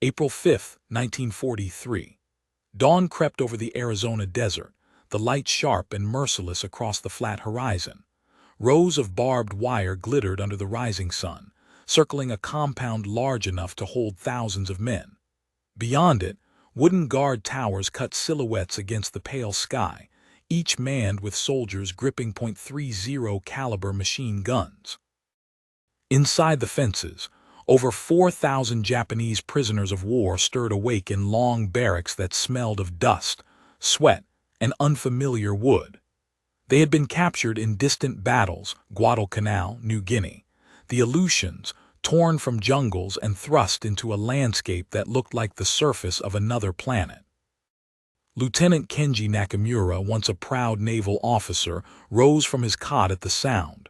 April 5, 1943. Dawn crept over the Arizona desert, the light sharp and merciless across the flat horizon. Rows of barbed wire glittered under the rising sun, circling a compound large enough to hold thousands of men. Beyond it, wooden guard towers cut silhouettes against the pale sky, each manned with soldiers gripping .30 caliber machine guns. Inside the fences, over 4,000 Japanese prisoners of war stirred awake in long barracks that smelled of dust, sweat, and unfamiliar wood. They had been captured in distant battles, Guadalcanal, New Guinea. The Aleutians, torn from jungles and thrust into a landscape that looked like the surface of another planet. Lieutenant Kenji Nakamura, once a proud naval officer, rose from his cot at the sound.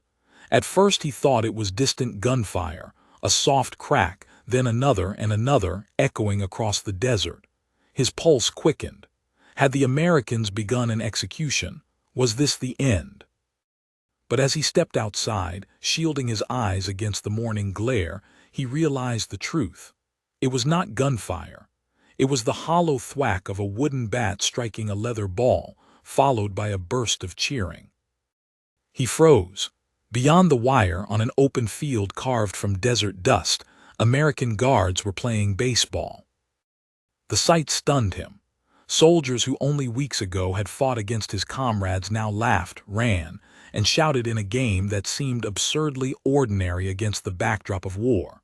At first he thought it was distant gunfire, a soft crack, then another and another, echoing across the desert. His pulse quickened. Had the Americans begun an execution? Was this the end? But as he stepped outside, shielding his eyes against the morning glare, he realized the truth. It was not gunfire. It was the hollow thwack of a wooden bat striking a leather ball, followed by a burst of cheering. He froze. Beyond the wire, on an open field carved from desert dust, American guards were playing baseball. The sight stunned him. Soldiers who only weeks ago had fought against his comrades now laughed, ran, and shouted in a game that seemed absurdly ordinary against the backdrop of war.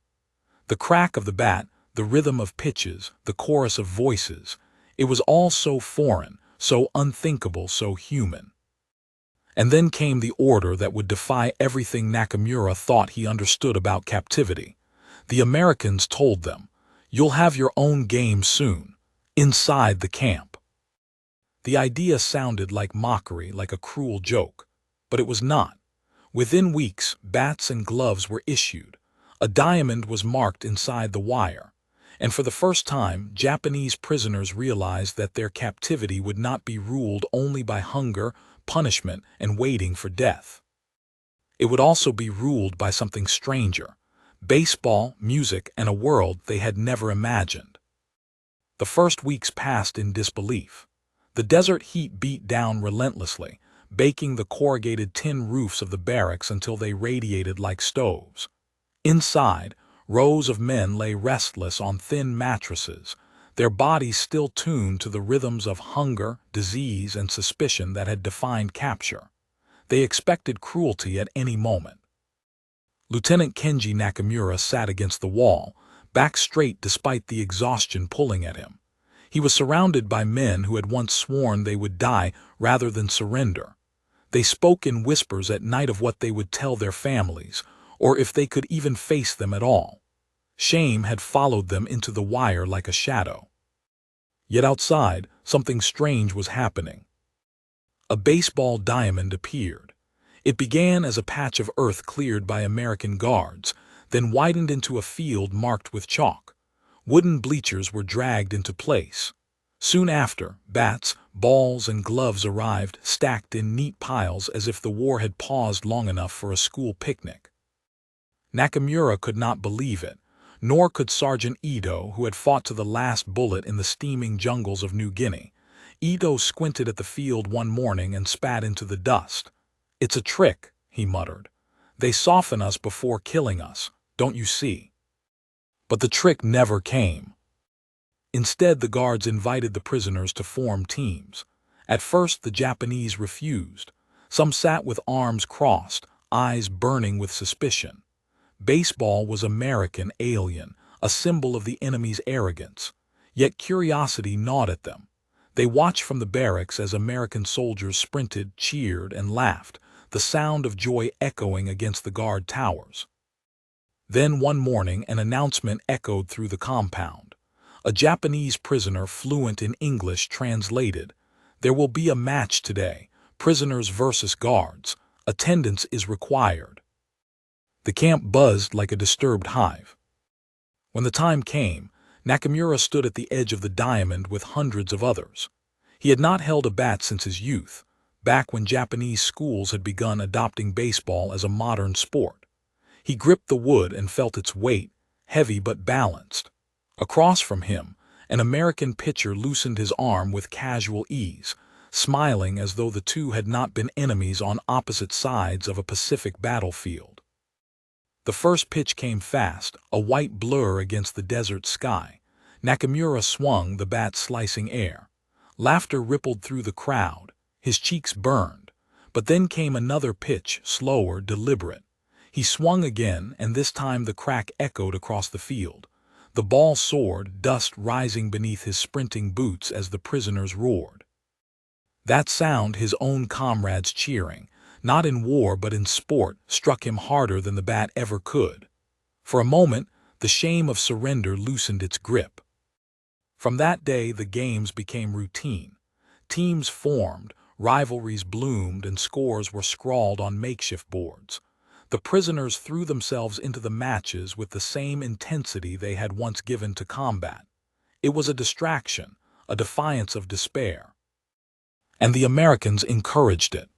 The crack of the bat, the rhythm of pitches, the chorus of voices, it was all so foreign, so unthinkable, so human. And then came the order that would defy everything Nakamura thought he understood about captivity. The Americans told them, "You'll have your own game soon, inside the camp." The idea sounded like mockery, like a cruel joke, but it was not. Within weeks, bats and gloves were issued. A diamond was marked inside the wire. And for the first time, Japanese prisoners realized that their captivity would not be ruled only by hunger, punishment, and waiting for death. It would also be ruled by something stranger: baseball, music, and a world they had never imagined. The first weeks passed in disbelief. The desert heat beat down relentlessly, baking the corrugated tin roofs of the barracks until they radiated like stoves. Inside, rows of men lay restless on thin mattresses, their bodies still tuned to the rhythms of hunger, disease, and suspicion that had defined capture. They expected cruelty at any moment. Lieutenant Kenji Nakamura sat against the wall, back straight despite the exhaustion pulling at him. He was surrounded by men who had once sworn they would die rather than surrender. They spoke in whispers at night of what they would tell their families, or if they could even face them at all. Shame had followed them into the wire like a shadow. Yet outside, something strange was happening. A baseball diamond appeared. It began as a patch of earth cleared by American guards, then widened into a field marked with chalk. Wooden bleachers were dragged into place. Soon after, bats, balls, and gloves arrived, stacked in neat piles as if the war had paused long enough for a school picnic. Nakamura could not believe it, nor could Sergeant Ito, who had fought to the last bullet in the steaming jungles of New Guinea. Ito squinted at the field one morning and spat into the dust. "It's a trick," he muttered. "They soften us before killing us, don't you see?" But the trick never came. Instead, the guards invited the prisoners to form teams. At first, the Japanese refused. Some sat with arms crossed, eyes burning with suspicion. Baseball was American, alien, a symbol of the enemy's arrogance. Yet curiosity gnawed at them. They watched from the barracks as American soldiers sprinted, cheered, and laughed, the sound of joy echoing against the guard towers. Then one morning an announcement echoed through the compound. A Japanese prisoner fluent in English translated, "There will be a match today, prisoners versus guards. Attendance is required." The camp buzzed like a disturbed hive. When the time came, Nakamura stood at the edge of the diamond with hundreds of others. He had not held a bat since his youth, back when Japanese schools had begun adopting baseball as a modern sport. He gripped the wood and felt its weight, heavy but balanced. Across from him, an American pitcher loosened his arm with casual ease, smiling as though the two had not been enemies on opposite sides of a Pacific battlefield. The first pitch came fast, a white blur against the desert sky. Nakamura swung, the bat slicing air. Laughter rippled through the crowd. His cheeks burned. But then came another pitch, slower, deliberate. He swung again, and this time the crack echoed across the field. The ball soared, dust rising beneath his sprinting boots as the prisoners roared. That sound, his own comrades cheering, not in war but in sport, struck him harder than the bat ever could. For a moment, the shame of surrender loosened its grip. From that day, the games became routine. Teams formed, rivalries bloomed, and scores were scrawled on makeshift boards. The prisoners threw themselves into the matches with the same intensity they had once given to combat. It was a distraction, a defiance of despair. And the Americans encouraged it.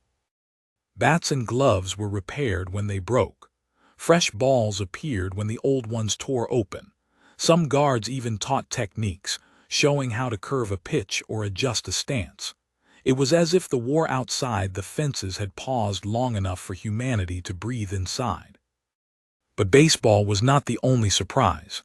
Bats and gloves were repaired when they broke. Fresh balls appeared when the old ones tore open. Some guards even taught techniques, showing how to curve a pitch or adjust a stance. It was as if the war outside the fences had paused long enough for humanity to breathe inside. But baseball was not the only surprise.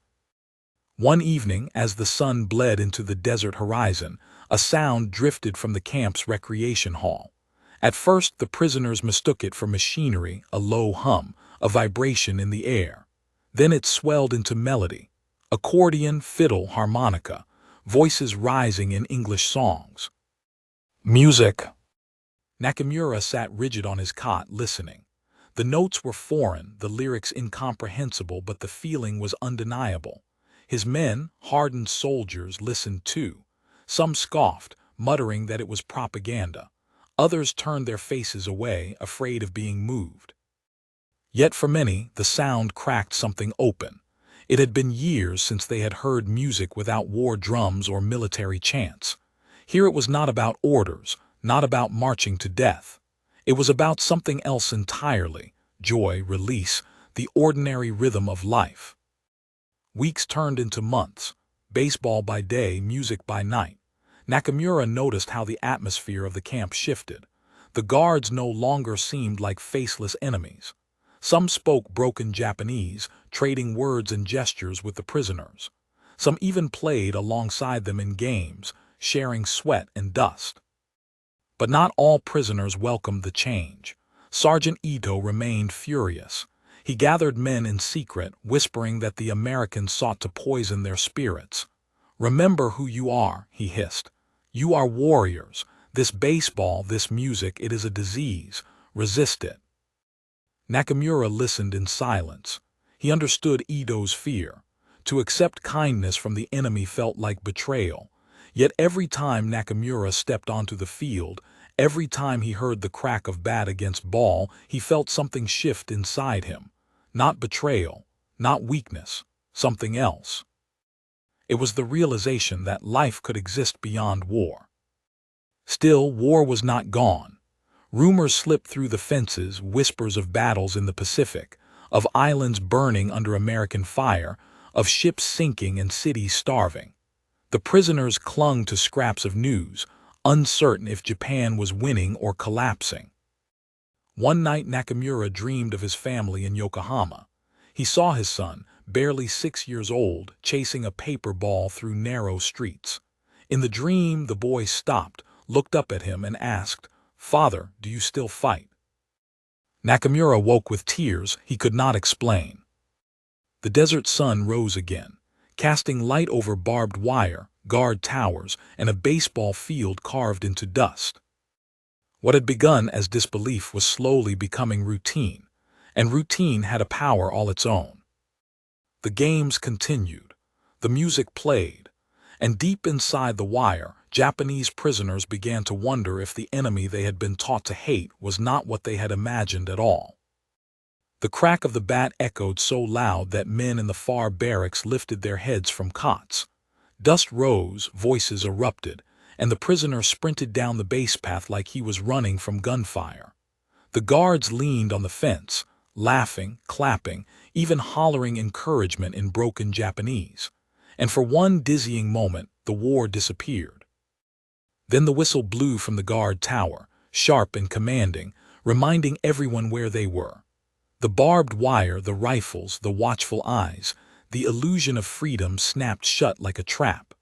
One evening, as the sun bled into the desert horizon, a sound drifted from the camp's recreation hall. At first, the prisoners mistook it for machinery, a low hum, a vibration in the air. Then it swelled into melody. Accordion, fiddle, harmonica, voices rising in English songs. Music. Nakamura sat rigid on his cot, listening. The notes were foreign, the lyrics incomprehensible, but the feeling was undeniable. His men, hardened soldiers, listened too. Some scoffed, muttering that it was propaganda. Others turned their faces away, afraid of being moved. Yet for many, the sound cracked something open. It had been years since they had heard music without war drums or military chants. Here it was not about orders, not about marching to death. It was about something else entirely: joy, release, the ordinary rhythm of life. Weeks turned into months, baseball by day, music by night. Nakamura noticed how the atmosphere of the camp shifted. The guards no longer seemed like faceless enemies. Some spoke broken Japanese, trading words and gestures with the prisoners. Some even played alongside them in games, sharing sweat and dust. But not all prisoners welcomed the change. Sergeant Ito remained furious. He gathered men in secret, whispering that the Americans sought to poison their spirits. "Remember who you are," he hissed. "You are warriors. This baseball, this music, it is a disease. Resist it." Nakamura listened in silence. He understood Ito's fear. To accept kindness from the enemy felt like betrayal. Yet every time Nakamura stepped onto the field, every time he heard the crack of bat against ball, he felt something shift inside him. Not betrayal, not weakness, something else. It was the realization that life could exist beyond war. Still, war was not gone. Rumors slipped through the fences, whispers of battles in the Pacific, of islands burning under American fire, of ships sinking and cities starving. The prisoners clung to scraps of news, uncertain if Japan was winning or collapsing. One night Nakamura dreamed of his family in Yokohama. He saw his son, barely 6 years old, chasing a paper ball through narrow streets. In the dream, the boy stopped, looked up at him, and asked, "Father, do you still fight?" Nakamura woke with tears he could not explain. The desert sun rose again, casting light over barbed wire, guard towers, and a baseball field carved into dust. What had begun as disbelief was slowly becoming routine, and routine had a power all its own. The games continued, the music played, and deep inside the wire, Japanese prisoners began to wonder if the enemy they had been taught to hate was not what they had imagined at all. The crack of the bat echoed so loud that men in the far barracks lifted their heads from cots. Dust rose, voices erupted, and the prisoner sprinted down the base path like he was running from gunfire. The guards leaned on the fence, laughing, clapping, even hollering encouragement in broken Japanese. and for one dizzying moment, the war disappeared. Then the whistle blew from the guard tower, sharp and commanding, reminding everyone where they were. The barbed wire, the rifles, the watchful eyes, the illusion of freedom snapped shut like a trap.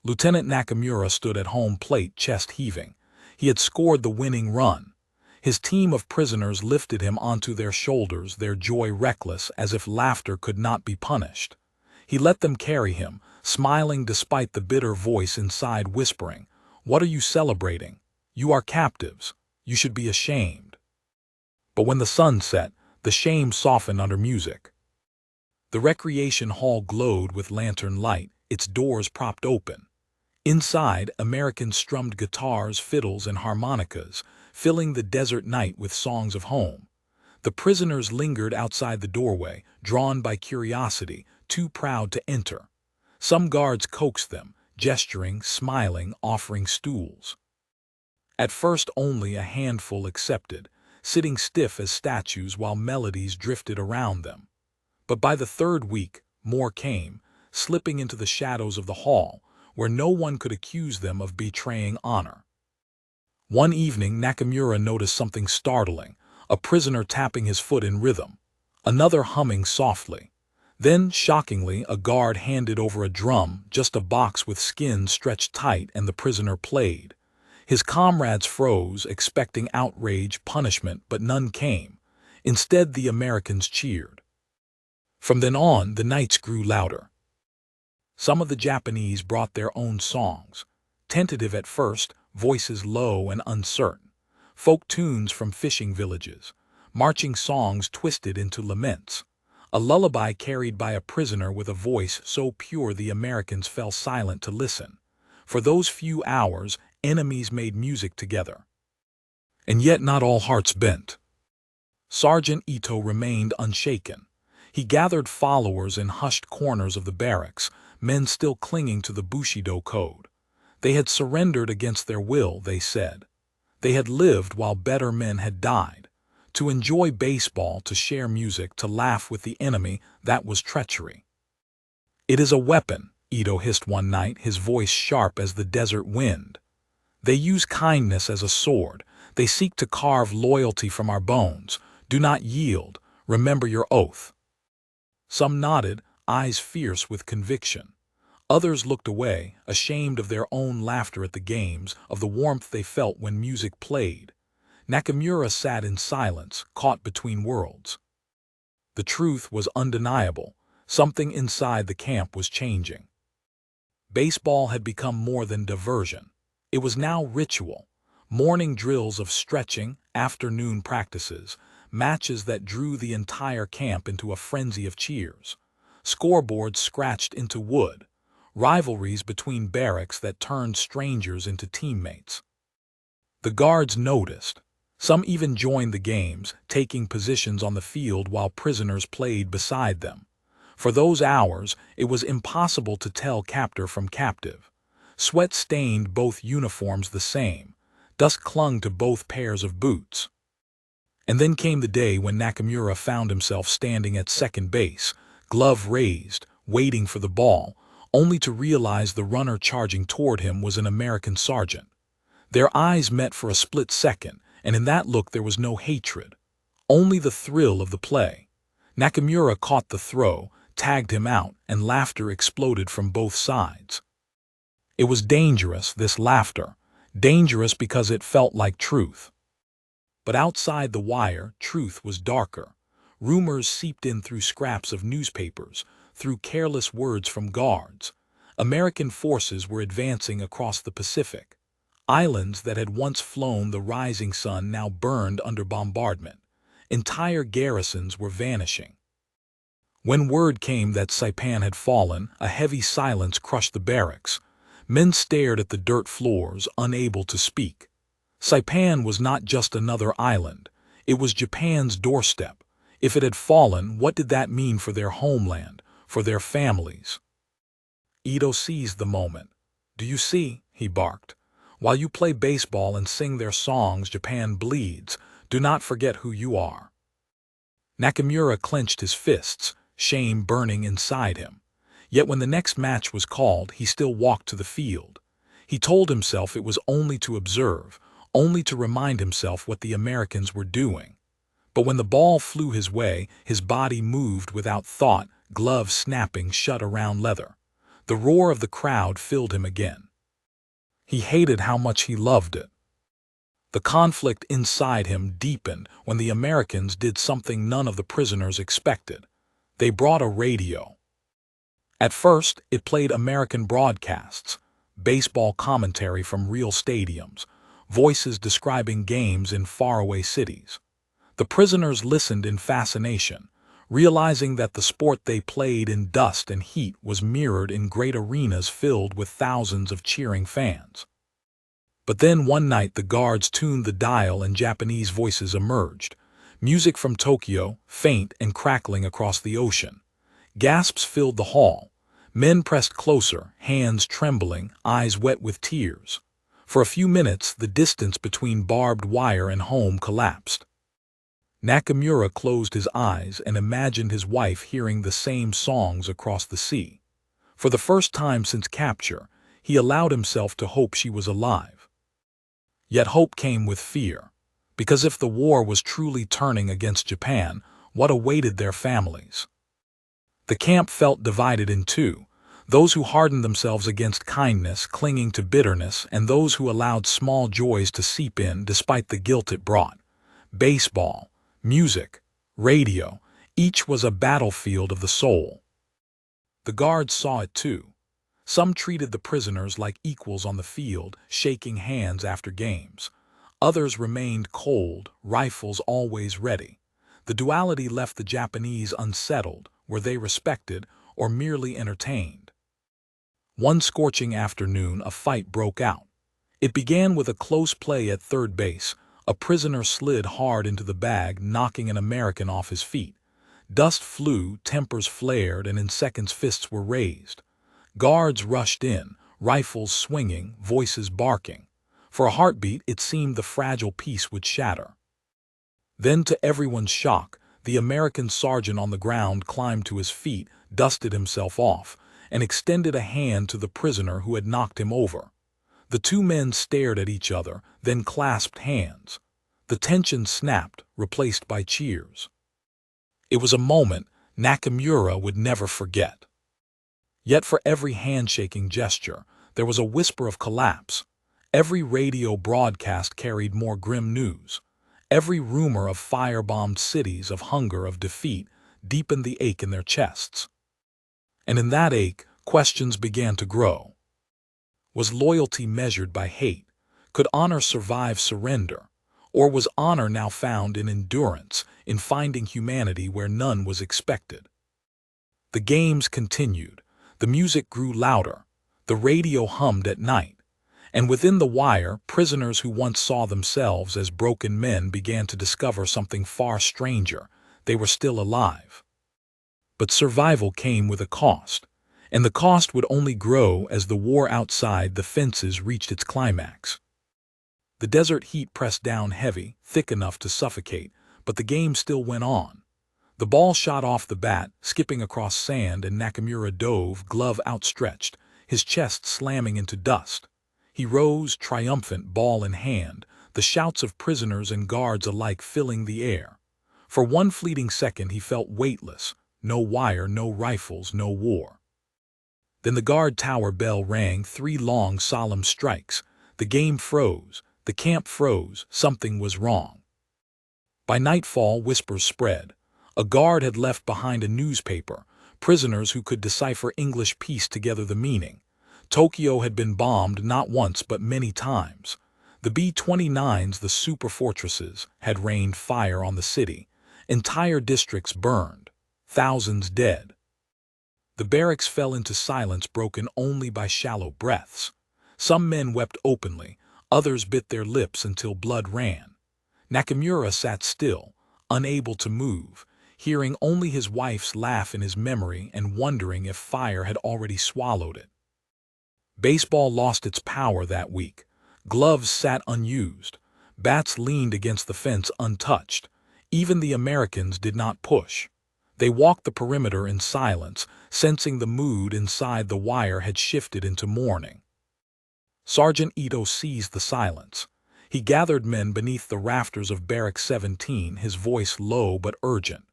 Lieutenant Nakamura stood at home plate, chest heaving. He had scored the winning run. His team of prisoners lifted him onto their shoulders, their joy reckless, as if laughter could not be punished. He let them carry him, smiling despite the bitter voice inside whispering, "What are you celebrating? You are captives. You should be ashamed." But when the sun set, the shame softened under music. The recreation hall glowed with lantern light, its doors propped open. Inside, Americans strummed guitars, fiddles, and harmonicas, filling the desert night with songs of home. The prisoners lingered outside the doorway, drawn by curiosity, too proud to enter. Some guards coaxed them, gesturing, smiling, offering stools. At first only a handful accepted, sitting stiff as statues while melodies drifted around them. But by the third week, more came, slipping into the shadows of the hall, where no one could accuse them of betraying honor. One evening, Nakamura noticed something startling, a prisoner tapping his foot in rhythm, another humming softly. Then, shockingly, a guard handed over a drum, just a box with skins stretched tight, and the prisoner played. His comrades froze, expecting outrage, punishment, but none came. Instead, the Americans cheered. From then on, the nights grew louder. Some of the Japanese brought their own songs, tentative at first, voices low and uncertain, folk tunes from fishing villages, marching songs twisted into laments, a lullaby carried by a prisoner with a voice so pure the Americans fell silent to listen. For those few hours, enemies made music together. And yet not all hearts bent. Sergeant Ito remained unshaken. He gathered followers in hushed corners of the barracks, men still clinging to the Bushido code. They had surrendered against their will, they said. They had lived while better men had died. To enjoy baseball, to share music, to laugh with the enemy, that was treachery. "It is a weapon," Ito hissed one night, his voice sharp as the desert wind. "They use kindness as a sword. They seek to carve loyalty from our bones. Do not yield. Remember your oath." Some nodded, eyes fierce with conviction. Others looked away, ashamed of their own laughter at the games, of the warmth they felt when music played. Nakamura sat in silence, caught between worlds. The truth was undeniable. Something inside the camp was changing. Baseball had become more than diversion. It was now ritual. Morning drills of stretching, afternoon practices, matches that drew the entire camp into a frenzy of cheers. Scoreboards scratched into wood. Rivalries between barracks that turned strangers into teammates. The guards noticed. Some even joined the games, taking positions on the field while prisoners played beside them. For those hours, it was impossible to tell captor from captive. Sweat stained both uniforms the same. Dust clung to both pairs of boots. And then came the day when Nakamura found himself standing at second base, glove raised, waiting for the ball, only to realize the runner charging toward him was an American sergeant. Their eyes met for a split second, and in that look there was no hatred, only the thrill of the play. Nakamura caught the throw, tagged him out, and laughter exploded from both sides. It was dangerous, this laughter, dangerous because it felt like truth. But outside the wire, truth was darker. Rumors seeped in through scraps of newspapers, through careless words from guards. American forces were advancing across the Pacific. Islands that had once flown the rising sun now burned under bombardment. Entire garrisons were vanishing. When word came that Saipan had fallen, a heavy silence crushed the barracks. Men stared at the dirt floors, unable to speak. Saipan was not just another island. It was Japan's doorstep. If it had fallen, what did that mean for their homeland, for their families? Ito seized the moment. "Do you see?" he barked. "While you play baseball and sing their songs, Japan bleeds. Do not forget who you are." Nakamura clenched his fists, shame burning inside him. Yet when the next match was called, he still walked to the field. He told himself it was only to observe, only to remind himself what the Americans were doing. But when the ball flew his way, his body moved without thought, gloves snapping shut around leather. The roar of the crowd filled him again. He hated how much he loved it. The conflict inside him deepened when the Americans did something none of the prisoners expected. They brought a radio. At first, it played American broadcasts, baseball commentary from real stadiums, voices describing games in faraway cities. The prisoners listened in fascination, realizing that the sport they played in dust and heat was mirrored in great arenas filled with thousands of cheering fans. But then one night the guards tuned the dial and Japanese voices emerged, music from Tokyo, faint and crackling across the ocean. Gasps filled the hall. Men pressed closer, hands trembling, eyes wet with tears. For a few minutes, the distance between barbed wire and home collapsed. Nakamura closed his eyes and imagined his wife hearing the same songs across the sea. For the first time since capture, he allowed himself to hope she was alive. Yet hope came with fear, because if the war was truly turning against Japan, what awaited their families? The camp felt divided in two, those who hardened themselves against kindness, clinging to bitterness, and those who allowed small joys to seep in despite the guilt it brought. Baseball, music, radio, each was a battlefield of the soul. The guards saw it too. Some treated the prisoners like equals on the field, shaking hands after games. Others remained cold, rifles always ready. The duality left the Japanese unsettled. Were they respected or merely entertained? One scorching afternoon, a fight broke out. It began with a close play at third base. A prisoner slid hard into the bag, knocking an American off his feet. Dust flew, tempers flared, and in seconds fists were raised. Guards rushed in, rifles swinging, voices barking. For a heartbeat, it seemed the fragile peace would shatter. Then, to everyone's shock, the American sergeant on the ground climbed to his feet, dusted himself off, and extended a hand to the prisoner who had knocked him over. The two men stared at each other, then clasped hands. The tension snapped, replaced by cheers. It was a moment Nakamura would never forget. Yet for every handshaking gesture, there was a whisper of collapse. Every radio broadcast carried more grim news. Every rumor of firebombed cities, of hunger, of defeat, deepened the ache in their chests. And in that ache, questions began to grow. Was loyalty measured by hate? Could honor survive surrender? Or was honor now found in endurance, in finding humanity where none was expected? The games continued. The music grew louder. The radio hummed at night. And within the wire, prisoners who once saw themselves as broken men began to discover something far stranger. They were still alive. But survival came with a cost, and the cost would only grow as the war outside the fences reached its climax. The desert heat pressed down heavy, thick enough to suffocate, but the game still went on. The ball shot off the bat, skipping across sand, and Nakamura dove, glove outstretched, his chest slamming into dust. He rose, triumphant, ball in hand, the shouts of prisoners and guards alike filling the air. For one fleeting second he felt weightless, no wire, no rifles, no war. Then the guard tower bell rang, 3 long, solemn strikes. The game froze, the camp froze, something was wrong. By nightfall, whispers spread. A guard had left behind a newspaper. Prisoners who could decipher English pieced together the meaning. Tokyo had been bombed not once but many times. The B-29s, the super fortresses, had rained fire on the city. Entire districts burned. Thousands dead. The barracks fell into silence broken only by shallow breaths. Some men wept openly, others bit their lips until blood ran. Nakamura sat still, unable to move, hearing only his wife's laugh in his memory and wondering if fire had already swallowed it. Baseball lost its power that week. Gloves sat unused. Bats leaned against the fence untouched. Even the Americans did not push. They walked the perimeter in silence, sensing the mood inside the wire had shifted into mourning. Sergeant Ito seized the silence. He gathered men beneath the rafters of Barrack 17, his voice low but urgent.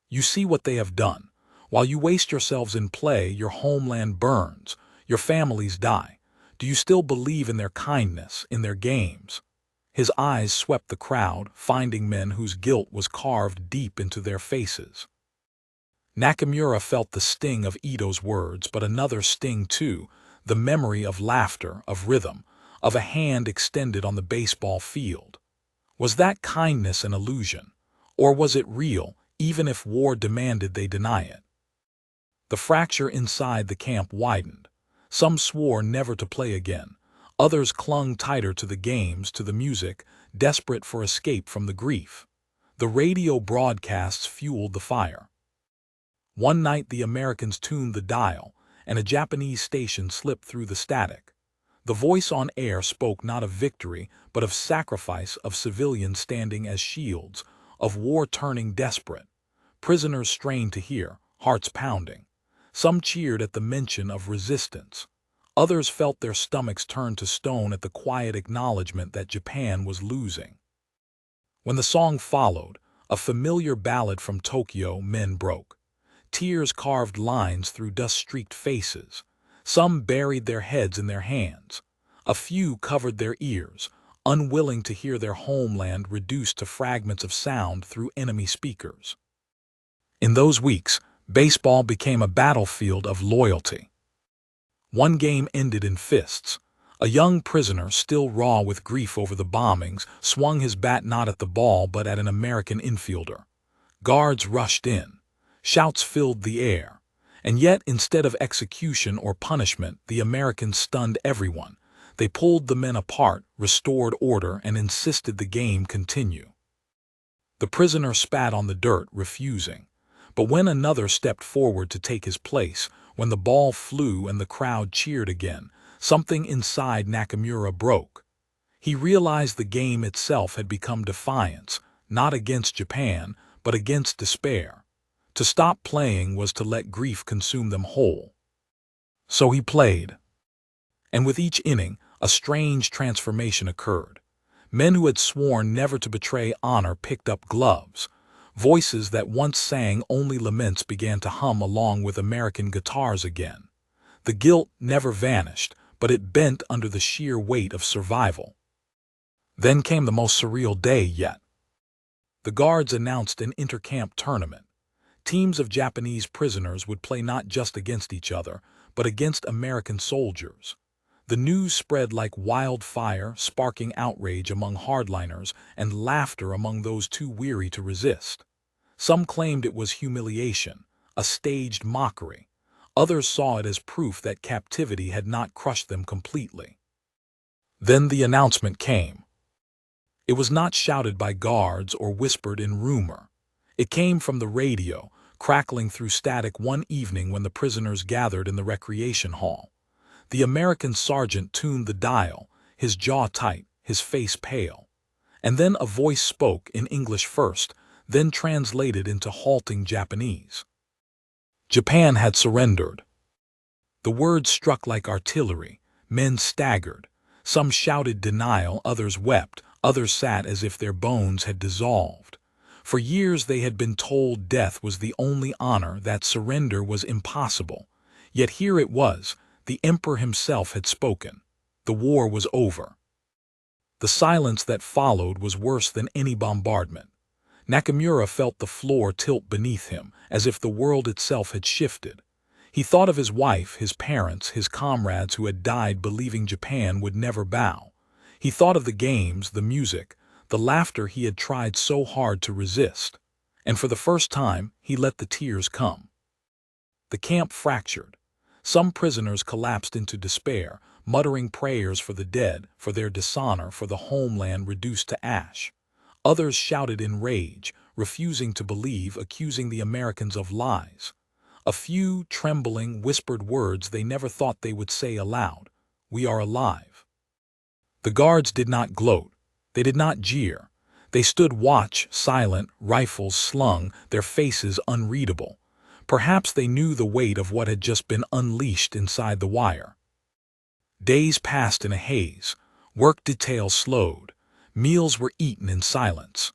You see what they have done. While you waste yourselves in play, your homeland burns, your families die. Do you still believe in their kindness, in their games? His eyes swept the crowd, finding men whose guilt was carved deep into their faces. Nakamura felt the sting of Ito's words, but another sting too, the memory of laughter, of rhythm, of a hand extended on the baseball field. Was that kindness an illusion? Or was it real, even if war demanded they deny it? The fracture inside the camp widened. Some swore never to play again. Others clung tighter to the games, to the music, desperate for escape from the grief. The radio broadcasts fueled the fire. One night the Americans tuned the dial, and a Japanese station slipped through the static. The voice on air spoke not of victory, but of sacrifice, of civilians standing as shields, of war turning desperate. Prisoners strained to hear, hearts pounding. Some cheered at the mention of resistance. Others felt their stomachs turn to stone at the quiet acknowledgement that Japan was losing. When the song followed, a familiar ballad from Tokyo, men broke. Tears carved lines through dust-streaked faces. Some buried their heads in their hands. A few covered their ears, unwilling to hear their homeland reduced to fragments of sound through enemy speakers. In those weeks, baseball became a battlefield of loyalty. One game ended in fists. A young prisoner, still raw with grief over the bombings, swung his bat not at the ball but at an American infielder. Guards rushed in. Shouts filled the air. And yet, instead of execution or punishment, the Americans stunned everyone. They pulled the men apart, restored order, and insisted the game continue. The prisoner spat on the dirt, refusing. But when another stepped forward to take his place, when the ball flew and the crowd cheered again, something inside Nakamura broke. He realized the game itself had become defiance, not against Japan, but against despair. To stop playing was to let grief consume them whole. So he played. And with each inning, a strange transformation occurred. Men who had sworn never to betray honor picked up gloves. Voices that once sang only laments began to hum along with American guitars again. The guilt never vanished, but it bent under the sheer weight of survival. Then came the most surreal day yet. The guards announced an intercamp tournament. Teams of Japanese prisoners would play not just against each other, but against American soldiers. The news spread like wildfire, sparking outrage among hardliners and laughter among those too weary to resist. Some claimed it was humiliation, a staged mockery. Others saw it as proof that captivity had not crushed them completely. Then the announcement came. It was not shouted by guards or whispered in rumor. It came from the radio, crackling through static one evening when the prisoners gathered in the recreation hall. The American sergeant tuned the dial, his jaw tight, his face pale. And then a voice spoke in English first, then translated into halting Japanese. Japan had surrendered. The words struck like artillery. Men staggered. Some shouted denial, others wept, others sat as if their bones had dissolved. For years they had been told death was the only honor, that surrender was impossible. Yet here it was, the emperor himself had spoken. The war was over. The silence that followed was worse than any bombardment. Nakamura felt the floor tilt beneath him, as if the world itself had shifted. He thought of his wife, his parents, his comrades who had died believing Japan would never bow. He thought of the games, the music, the laughter he had tried so hard to resist. And for the first time, he let the tears come. The camp fractured. Some prisoners collapsed into despair, muttering prayers for the dead, for their dishonor, for the homeland reduced to ash. Others shouted in rage, refusing to believe, accusing the Americans of lies. A few, trembling, whispered words they never thought they would say aloud. "We are alive." The guards did not gloat. They did not jeer. They stood watch, silent, rifles slung, their faces unreadable. Perhaps they knew the weight of what had just been unleashed inside the wire. Days passed in a haze. Work details slowed. Meals were eaten in silence.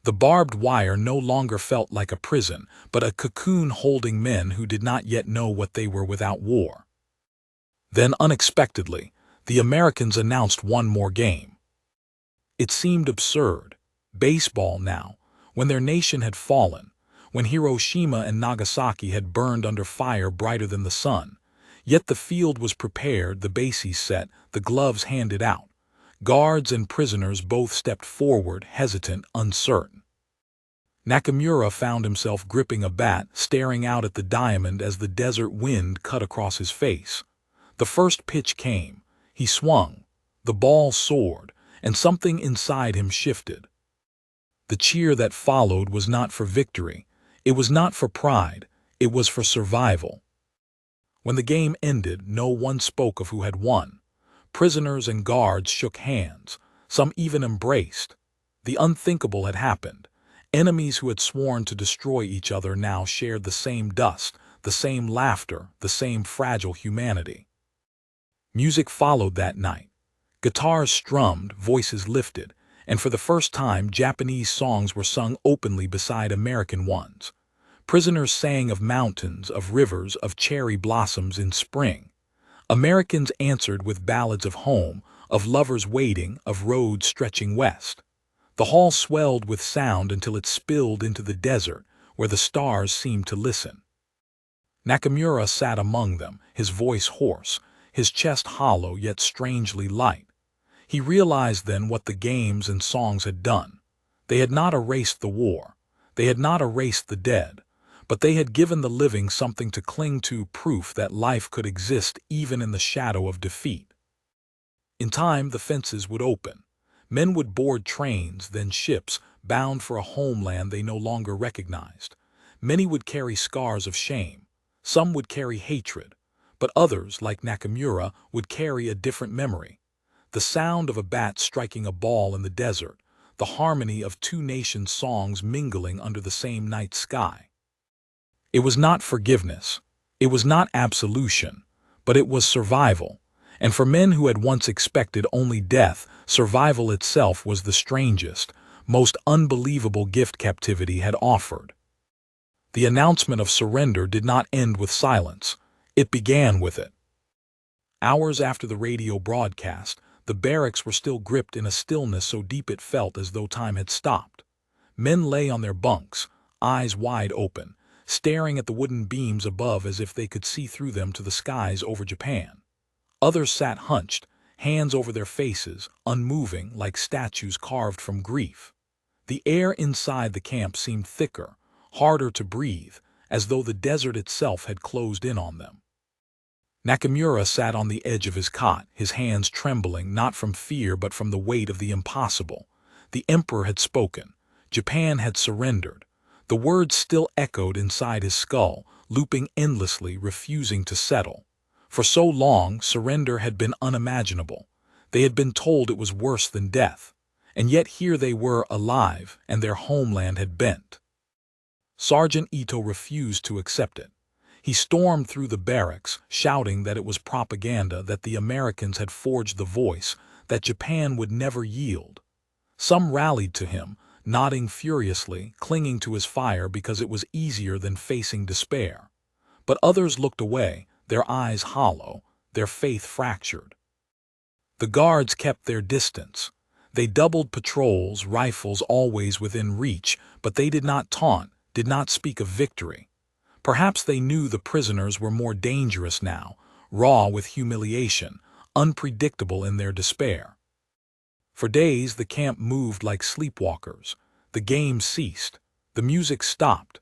The barbed wire no longer felt like a prison, but a cocoon holding men who did not yet know what they were without war. Then, unexpectedly, the Americans announced one more game. It seemed absurd. Baseball now, when their nation had fallen, when Hiroshima and Nagasaki had burned under fire brighter than the sun. Yet the field was prepared, the bases set, the gloves handed out. Guards and prisoners both stepped forward, hesitant, uncertain. Nakamura found himself gripping a bat, staring out at the diamond as the desert wind cut across his face. The first pitch came. He swung. The ball soared, and something inside him shifted. The cheer that followed was not for victory. It was not for pride. It was for survival. When the game ended, no one spoke of who had won. Prisoners and guards shook hands. Some even embraced. The unthinkable had happened. Enemies who had sworn to destroy each other now shared the same dust, the same laughter, the same fragile humanity. Music followed that night. Guitars strummed, voices lifted, and for the first time Japanese songs were sung openly beside American ones. Prisoners sang of mountains, of rivers, of cherry blossoms in spring. Americans answered with ballads of home, of lovers waiting, of roads stretching west. The hall swelled with sound until it spilled into the desert, where the stars seemed to listen. Nakamura sat among them, his voice hoarse, his chest hollow yet strangely light. He realized then what the games and songs had done. They had not erased the war. They had not erased the dead. But they had given the living something to cling to, proof that life could exist even in the shadow of defeat. In time, the fences would open. Men would board trains, then ships, bound for a homeland they no longer recognized. Many would carry scars of shame. Some would carry hatred. But others, like Nakamura, would carry a different memory. The sound of a bat striking a ball in the desert, the harmony of two nations' songs mingling under the same night sky. It was not forgiveness, it was not absolution, but it was survival. And for men who had once expected only death, survival itself was the strangest, most unbelievable gift captivity had offered. The announcement of surrender did not end with silence. It began with it. Hours after the radio broadcast, the barracks were still gripped in a stillness so deep it felt as though time had stopped. Men lay on their bunks, eyes wide open, staring at the wooden beams above as if they could see through them to the skies over Japan. Others sat hunched, hands over their faces, unmoving like statues carved from grief. The air inside the camp seemed thicker, harder to breathe, as though the desert itself had closed in on them. Nakamura sat on the edge of his cot, his hands trembling not from fear but from the weight of the impossible. The emperor had spoken. Japan had surrendered. The words still echoed inside his skull, looping endlessly, refusing to settle. For so long, surrender had been unimaginable. They had been told it was worse than death. And yet here they were, alive, and their homeland had bent. Sergeant Ito refused to accept it. He stormed through the barracks, shouting that it was propaganda, that the Americans had forged the voice, that Japan would never yield. Some rallied to him, nodding furiously, clinging to his fire because it was easier than facing despair. But others looked away, their eyes hollow, their faith fractured. The guards kept their distance. They doubled patrols, rifles always within reach, but they did not taunt, did not speak of victory. Perhaps they knew the prisoners were more dangerous now, raw with humiliation, unpredictable in their despair. For days the camp moved like sleepwalkers. The game ceased. The music stopped.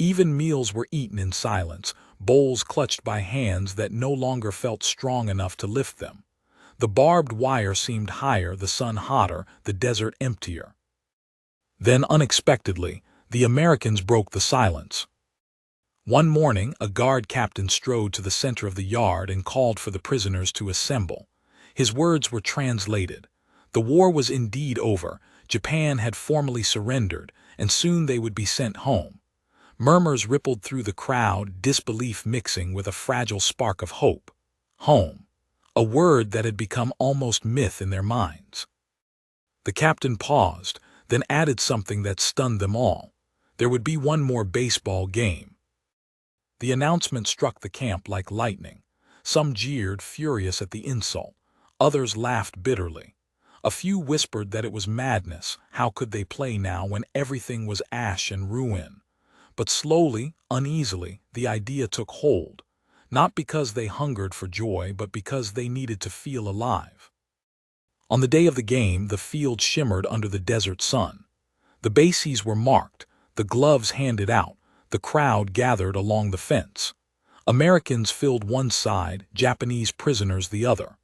Even meals were eaten in silence, bowls clutched by hands that no longer felt strong enough to lift them. The barbed wire seemed higher, the sun hotter, the desert emptier. Then, unexpectedly, the Americans broke the silence. One morning, a guard captain strode to the center of the yard and called for the prisoners to assemble. His words were translated. The war was indeed over. Japan had formally surrendered, and soon they would be sent home. Murmurs rippled through the crowd, disbelief mixing with a fragile spark of hope. Home. A word that had become almost myth in their minds. The captain paused, then added something that stunned them all. There would be one more baseball game. The announcement struck the camp like lightning. Some jeered, furious at the insult. Others laughed bitterly. A few whispered that it was madness. How could they play now when everything was ash and ruin? But slowly, uneasily, the idea took hold. Not because they hungered for joy, but because they needed to feel alive. On the day of the game, the field shimmered under the desert sun. The bases were marked, the gloves handed out, the crowd gathered along the fence. Americans filled one side, Japanese prisoners the other.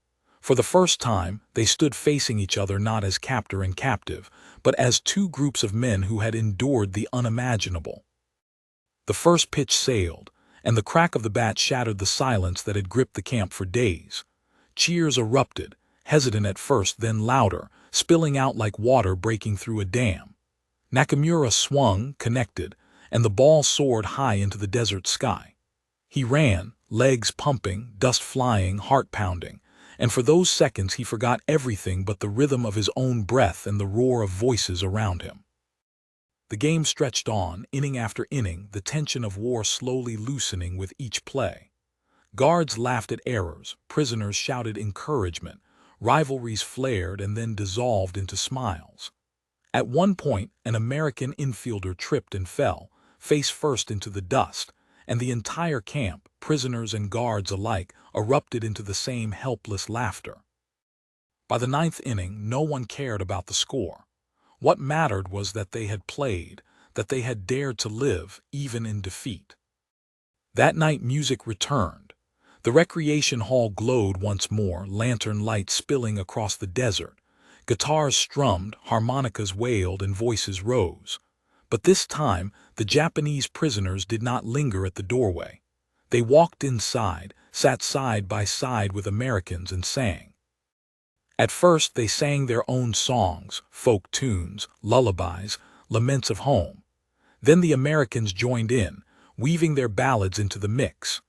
For the first time, they stood facing each other not as captor and captive, but as two groups of men who had endured the unimaginable. The first pitch sailed, and the crack of the bat shattered the silence that had gripped the camp for days. Cheers erupted, hesitant at first, then louder, spilling out like water breaking through a dam. Nakamura swung, connected, and the ball soared high into the desert sky. He ran, legs pumping, dust flying, heart pounding, and for those seconds he forgot everything but the rhythm of his own breath and the roar of voices around him. The game stretched on, inning after inning, the tension of war slowly loosening with each play. Guards laughed at errors, prisoners shouted encouragement, rivalries flared and then dissolved into smiles. At one point, an American infielder tripped and fell, face first into the dust, and the entire camp, prisoners and guards alike, erupted into the same helpless laughter. By the ninth inning, no one cared about the score. What mattered was that they had played, that they had dared to live, even in defeat. That night music returned. The recreation hall glowed once more, lantern lights spilling across the desert. Guitars strummed, harmonicas wailed, and voices rose. But this time, the Japanese prisoners did not linger at the doorway. They walked inside, sat side by side with Americans, and sang. At first, they sang their own songs, folk tunes, lullabies, laments of home. Then the Americans joined in, weaving their ballads into the mix.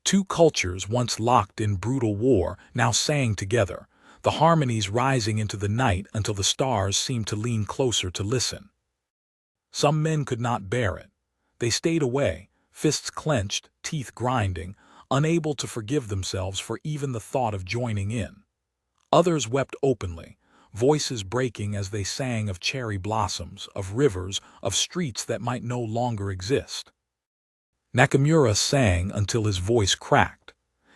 Two cultures, once locked in brutal war, now sang together, the harmonies rising into the night until the stars seemed to lean closer to listen. Some men could not bear it. They stayed away, fists clenched, teeth grinding, unable to forgive themselves for even the thought of joining in. Others wept openly, voices breaking as they sang of cherry blossoms, of rivers, of streets that might no longer exist. Nakamura sang until his voice cracked.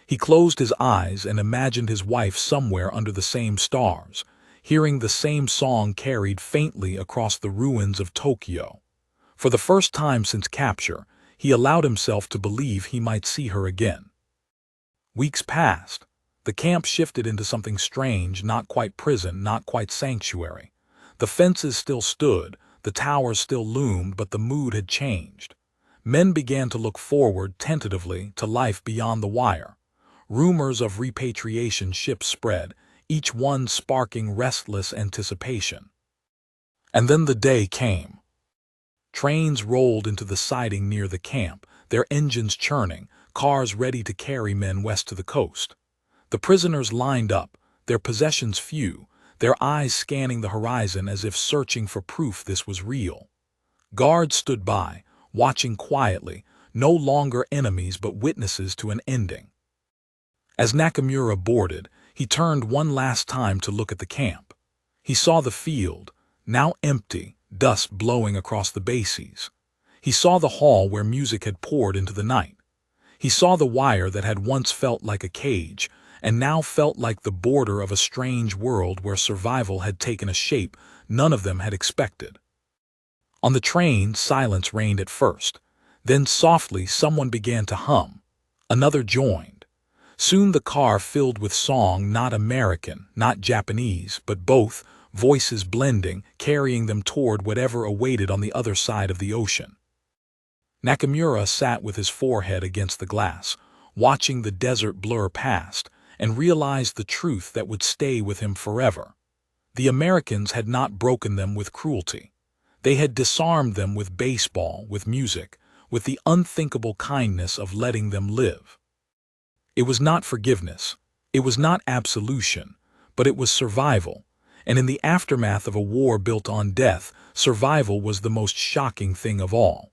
He closed his eyes and imagined his wife somewhere under the same stars, hearing the same song carried faintly across the ruins of Tokyo. For the first time since capture, he allowed himself to believe he might see her again. Weeks passed. The camp shifted into something strange, not quite prison, not quite sanctuary. The fences still stood, the towers still loomed, but the mood had changed. Men began to look forward, tentatively, to life beyond the wire. Rumors of repatriation ships spread, each one sparking restless anticipation. And then the day came. Trains rolled into the siding near the camp, their engines churning, cars ready to carry men west to the coast. The prisoners lined up, their possessions few, their eyes scanning the horizon as if searching for proof this was real. Guards stood by, watching quietly, no longer enemies but witnesses to an ending. As Nakamura boarded, he turned one last time to look at the camp. He saw the field, now empty, dust blowing across the bases. He saw the hall where music had poured into the night. He saw the wire that had once felt like a cage, and now felt like the border of a strange world where survival had taken a shape none of them had expected. On the train, silence reigned at first. Then softly someone began to hum. Another joined. Soon the car filled with song, not American, not Japanese, but both, voices blending, carrying them toward whatever awaited on the other side of the ocean. Nakamura sat with his forehead against the glass, watching the desert blur past, and realized the truth that would stay with him forever. The Americans had not broken them with cruelty. They had disarmed them with baseball, with music, with the unthinkable kindness of letting them live. It was not forgiveness. It was not absolution, but it was survival. And in the aftermath of a war built on death, survival was the most shocking thing of all.